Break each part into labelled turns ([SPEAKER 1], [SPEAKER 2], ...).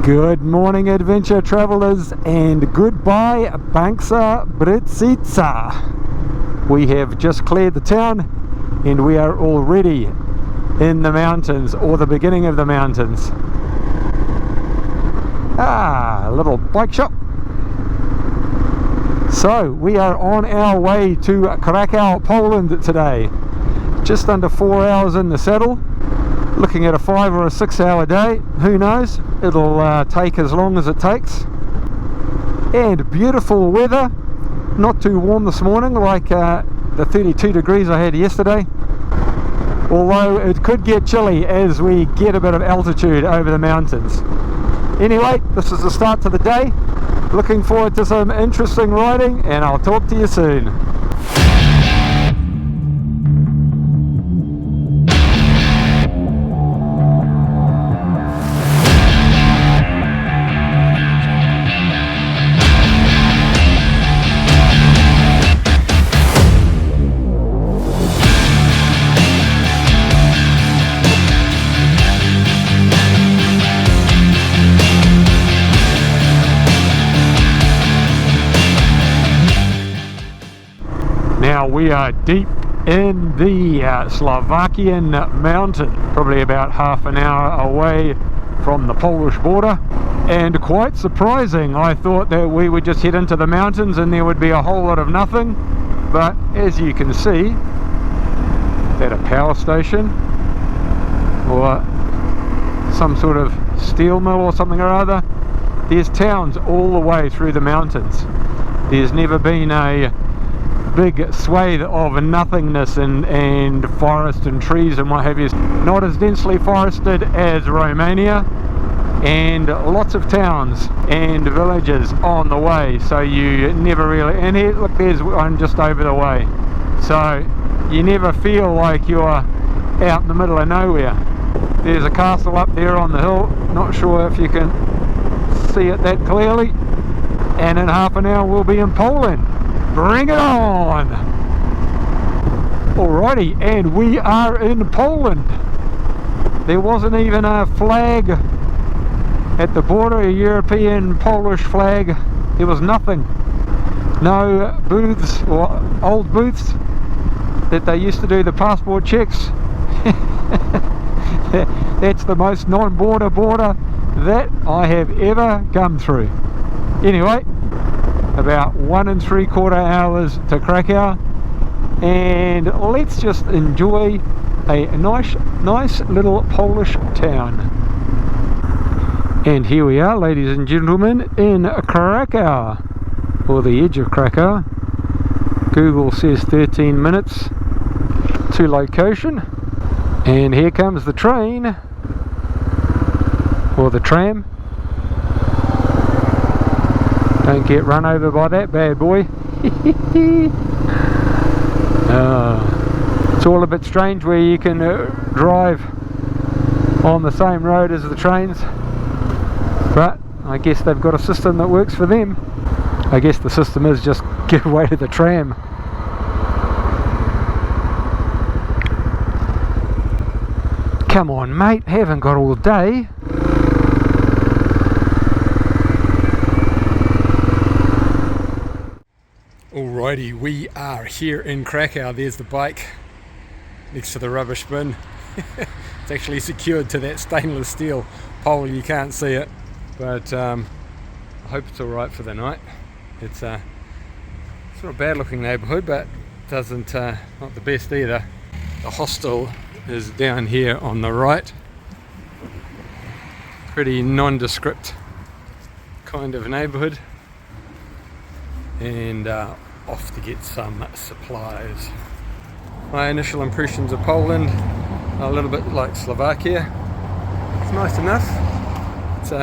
[SPEAKER 1] Good morning, adventure travelers, and goodbye, banksabrystica. We have just cleared the town and we are already in the mountains, or the beginning of the mountains. A little bike shop. So we are on our way to Krakow, Poland today. Just under 4 hours in the saddle. Looking at a 5 or a 6 hour day, who knows, it'll take as long as it takes. And beautiful weather, not too warm this morning like the 32 degrees I had yesterday, although it could get chilly as we get a bit of altitude over the mountains. Anyway, this is the start to the day. Looking forward to some interesting riding, and I'll talk to you soon. Now we are deep in the Slovakian mountain, probably about half an hour away from the Polish border, and quite surprising. I thought that we would just head into the mountains and there would be a whole lot of nothing, but as you can see, is that a power station or some sort of steel mill or something or other? There's towns all the way through the mountains. There's never been a big swathe of nothingness and forest and trees and what have you. Not as densely forested as Romania, and lots of towns and villages on the way, so you never really, and here, look, there's one just over the way, so you never feel like you're out in the middle of nowhere. There's a castle up there on the hill, not sure if you can see it that clearly, and in half an hour we'll be in Poland. Bring it on! Alrighty, and we are in Poland. There wasn't even a flag at the border, a European Polish flag. There was nothing. No booths or old booths that they used to do the passport checks. That's the most non-border border that I have ever come through. Anyway, about 1 3/4 hours to Krakow, and let's just enjoy a nice little Polish town. And here we are, ladies and gentlemen, in Krakow, or the edge of Krakow. Google says 13 minutes to location, and here comes the train, or the tram. Don't get run over by that bad boy. It's all a bit strange where you can drive on the same road as the trains, but I guess they've got a system that works for them. I guess the system is just give way to the tram. Come on mate, haven't got all day. Alrighty, we are here in Krakow. There's the bike next to the rubbish bin. It's actually secured to that stainless steel pole. You can't see it, but I hope it's alright for the night. It's not a bad looking neighbourhood, but doesn't not the best either. The hostel is down here on the right. Pretty nondescript kind of neighbourhood, and off to get some supplies. My initial impressions of Poland are a little bit like Slovakia. It's nice enough. It's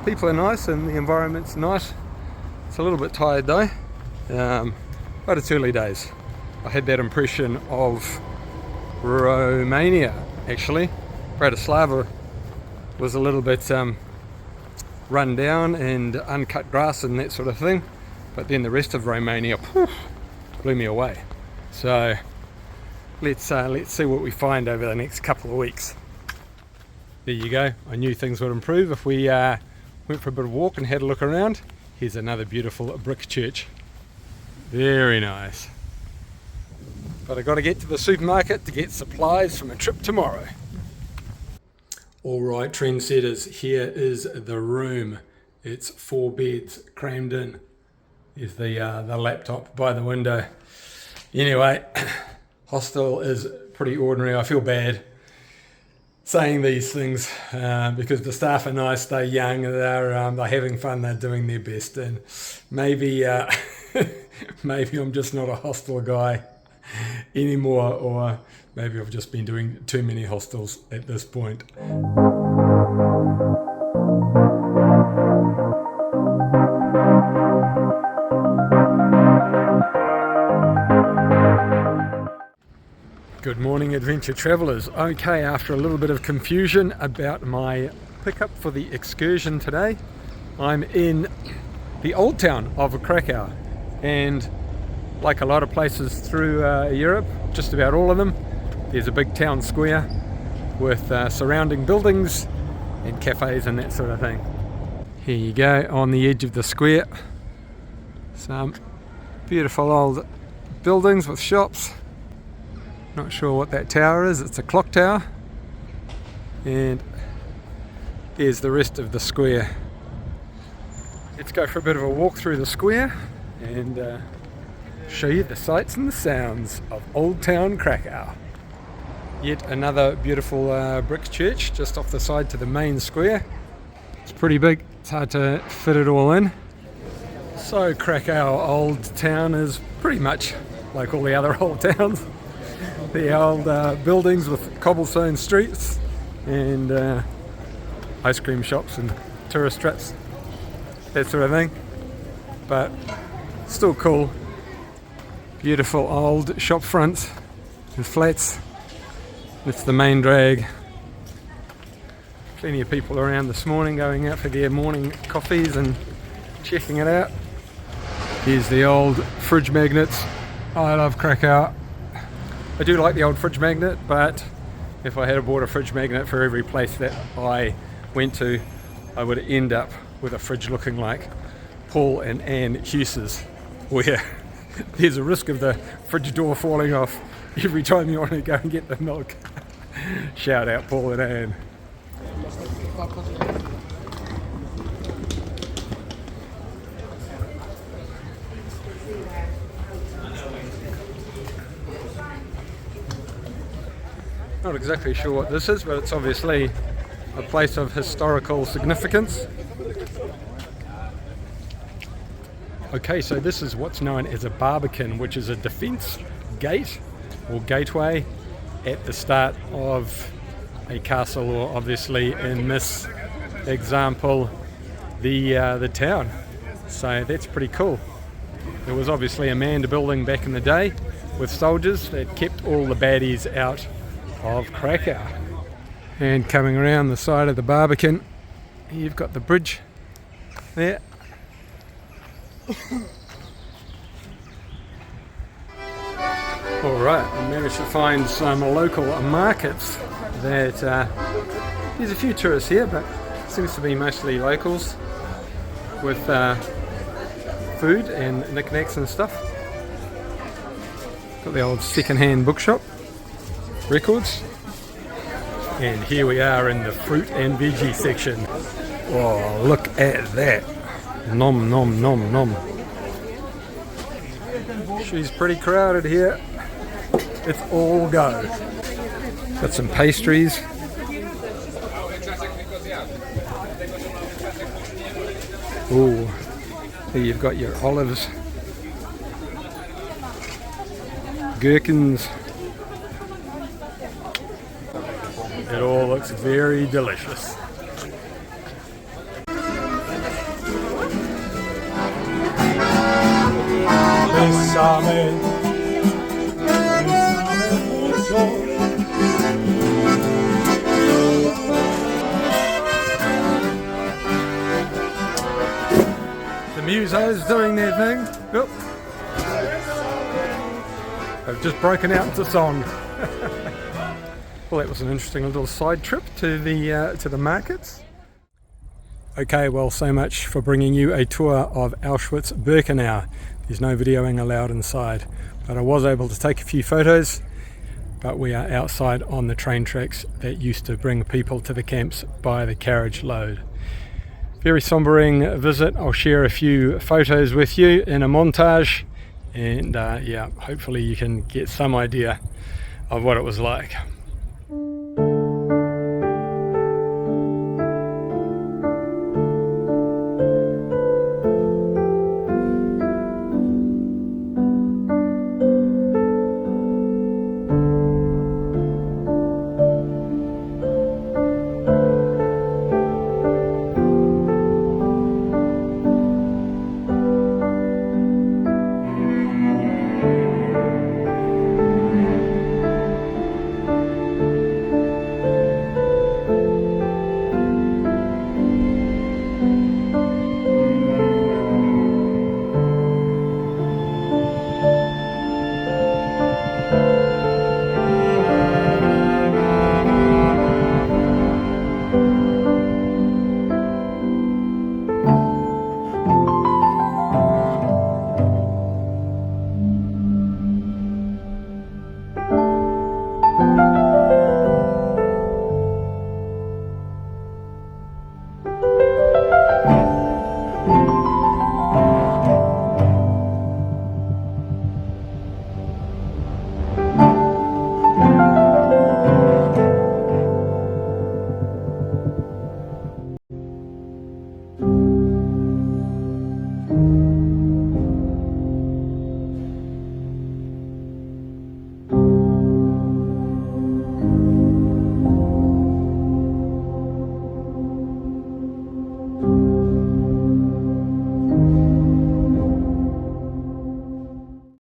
[SPEAKER 1] people are nice and the environment's nice. It's a little bit tired though, but it's early days. I had that impression of Romania actually. Bratislava was a little bit run down and uncut grass and that sort of thing, but then the rest of Romania blew me away. So let's see what we find over the next couple of weeks. There you go. I knew things would improve if we went for a bit of walk and had a look around. Here's another beautiful brick church. Very nice. But I got to get to the supermarket to get supplies for my trip tomorrow. Alright trendsetters, here is the room. It's 4 beds crammed in. There's the laptop by the window. Anyway, hostel is pretty ordinary. I feel bad saying these things because the staff are nice, they're young, they're having fun, they're doing their best, and maybe maybe I'm just not a hostel guy anymore, or maybe I've just been doing too many hostels at this point. Good morning, adventure travellers. Okay, after a little bit of confusion about my pickup for the excursion today, I'm in the old town of Krakow, and like a lot of places through Europe, just about all of them, there's a big town square with surrounding buildings and cafes and that sort of thing. Here you go, on the edge of the square, some beautiful old buildings with shops. Not sure what that tower is, it's a clock tower. And there's the rest of the square. Let's go for a bit of a walk through the square and show you the sights and the sounds of Old Town Krakow. Yet another beautiful brick church just off the side to the main square. It's pretty big, it's hard to fit it all in. So Krakow Old Town is pretty much like all the other old towns. The old buildings with cobblestone streets and ice cream shops and tourist traps, that sort of thing, but still cool. Beautiful old shop fronts and flats. It's the main drag. Plenty of people around this morning going out for their morning coffees and checking it out. Here's the old fridge magnets. I love Krakow. I do like the old fridge magnet, but if I had bought a fridge magnet for every place that I went to, I would end up with a fridge looking like Paul and Anne Hughes', where there's a risk of the fridge door falling off every time you want to go and get the milk. Shout out Paul and Anne. Not exactly sure what this is, but it's obviously a place of historical significance. Okay, so this is what's known as a barbican, which is a defence gate or gateway at the start of a castle, or obviously in this example the town. So that's pretty cool. There was obviously a manned building back in the day with soldiers that kept all the baddies out of Krakow. And coming around the side of the barbican, you've got the bridge there. Alright, I managed to find some local markets that there's a few tourists here, but it seems to be mostly locals with food and knickknacks and stuff. Got the old second-hand bookshop, records, and here we are in the fruit and veggie section. Oh, look at that. Nom nom nom nom. She's pretty crowded here. It's all go. Got some pastries. Ooh, here you've got your olives, gherkins. It all looks very delicious. The musos doing their thing. Oop. They've just broken out into song. Well, that was an interesting little side trip to the markets. Okay, well, so much for bringing you a tour of Auschwitzbirkenau. There's no videoing allowed inside, but I was able to take a few photos. But we are outside on the train tracks that used to bring people to the camps by the carriage load. Very sombering visit. I'll share a few photos with you in a montage, and yeah, hopefully you can get some idea of what it was like.